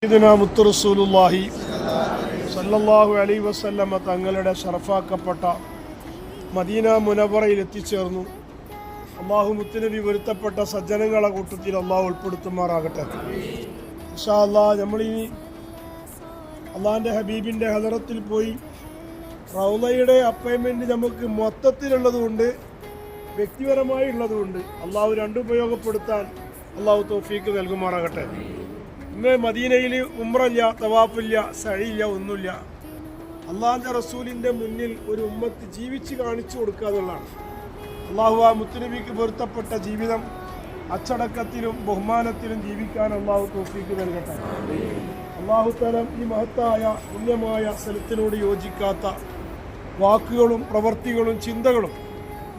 റസൂലുള്ളാഹി സല്ലല്ലാഹു അലൈഹി വസല്ലമ തങ്ങളുടെ ഷറഫാക്കപ്പെട്ട മദീന മുനവറയിൽ എത്തിച്ചേർന്നു. അള്ളാഹു മുത്തുനബി വരുത്തപ്പെട്ട സജ്ജനങ്ങളെ കൂട്ടത്തിൽ അള്ളാഹു ഉൾപ്പെടുത്തുമാറാകട്ടെ. ഇൻഷാ അല്ലാഹ് നമ്മളിനി അള്ളാഹിൻ്റെ ഹബീബിൻ്റെ ഹദറത്തിൽ പോയി റൗളയുടെ അപ്പോയിൻമെൻറ്റ് നമുക്ക് മൊത്തത്തിലുള്ളതുകൊണ്ട് വ്യക്തിപരമായി ഉള്ളതുകൊണ്ട് അള്ളാഹു രണ്ടും ഉപയോഗപ്പെടുത്താൻ അള്ളാഹു തൗഫീക്ക് നൽകുമാറാകട്ടെ. ഇന്ന് മദീനയിൽ ഉംറയില്ല, തവാഫില്ല, സഅയില്ല, ഒന്നുമില്ല. അള്ളാഹിൻ്റെ റസൂലിൻ്റെ മുന്നിൽ ഒരു ഉമ്മത്ത് ജീവിച്ച് കാണിച്ചു കൊടുക്കുക എന്നുള്ളതാണ്. അള്ളാഹു ആ മുത്തുനബിക്ക് പൊരുത്തപ്പെട്ട ജീവിതം അച്ചടക്കത്തിലും ബഹുമാനത്തിലും ജീവിക്കാൻ അള്ളാഹു തൗഫീക്ക് നൽകട്ടെ. അള്ളാഹു തആല ഈ മഹത്തായ പുണ്യമായ സ്ഥലത്തിനോട് യോജിക്കാത്ത വാക്കുകളും പ്രവൃത്തികളും ചിന്തകളും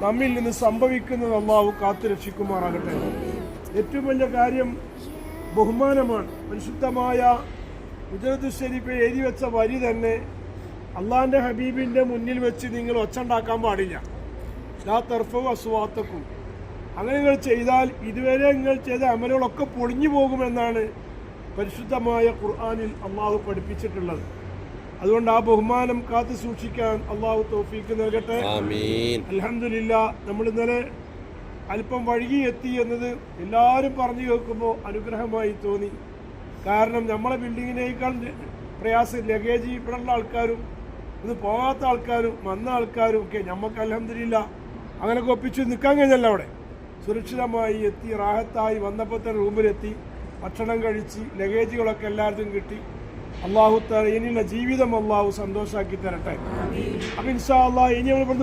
നമ്മിൽ നിന്ന് സംഭവിക്കുന്നത് അള്ളാഹു കാത്തുരക്ഷിക്കുമാറാകട്ടെ. ഏറ്റവും വലിയ കാര്യം ബഹുമാനമാണ്. പരിശുദ്ധമായ മുജറദ് ഷരീഫ് എഴുതി വെച്ച വരി തന്നെ അള്ളാഹിൻ്റെ ഹബീബിൻ്റെ മുന്നിൽ വെച്ച് നിങ്ങൾ ഒച്ചുണ്ടാക്കാൻ പാടില്ല. ലാ തർഫഉ അസ്വാത്തക്കും. അങ്ങനെ നിങ്ങൾ ചെയ്താൽ ഇതുവരെ നിങ്ങൾ ചെയ്ത അമലുകളൊക്കെ പൊളിഞ്ഞു പോകുമെന്നാണ് പരിശുദ്ധമായ ഖുർആനിൽ അള്ളാഹു പഠിപ്പിച്ചിട്ടുള്ളത്. അതുകൊണ്ട് ആ ബഹുമാനം കാത്തു സൂക്ഷിക്കാൻ അള്ളാഹു തൗഫീക്ക് നൽകട്ടെ. അൽഹംദുലില്ലാ, നമ്മൾ ഇന്നലെ അല്പം വഴുകി എത്തി എന്നത് എല്ലാവരും പറഞ്ഞു കേൾക്കുമ്പോൾ അനുഗ്രഹമായി തോന്നി. കാരണം നമ്മളെ ബിൽഡിങ്ങിനേക്കാൾ പ്രയാസം ലഗേജ് ഇവിടെയുള്ള ആൾക്കാരും ഇത് പോകാത്ത ആൾക്കാരും വന്ന ആൾക്കാരും ഒക്കെ നമുക്ക് അൽഹംദുലില്ലാ അങ്ങനെയൊക്കെ ഒപ്പിച്ച് നിൽക്കാൻ കഴിഞ്ഞല്ല. അവിടെ സുരക്ഷിതമായി എത്തി, റാഹത്തായി വന്നപ്പോൾ തന്നെ റൂമിലെത്തി, ഭക്ഷണം കഴിച്ച് ലഗേജുകളൊക്കെ എല്ലാവർക്കും കിട്ടി. അള്ളാഹു തആല ഇനിയുള്ള ജീവിതം അള്ളാഹു സന്തോഷമാക്കി തരട്ടെ. അപ്പം ഇൻഷാ അല്ലാഹ് ഇനി നമ്മൾ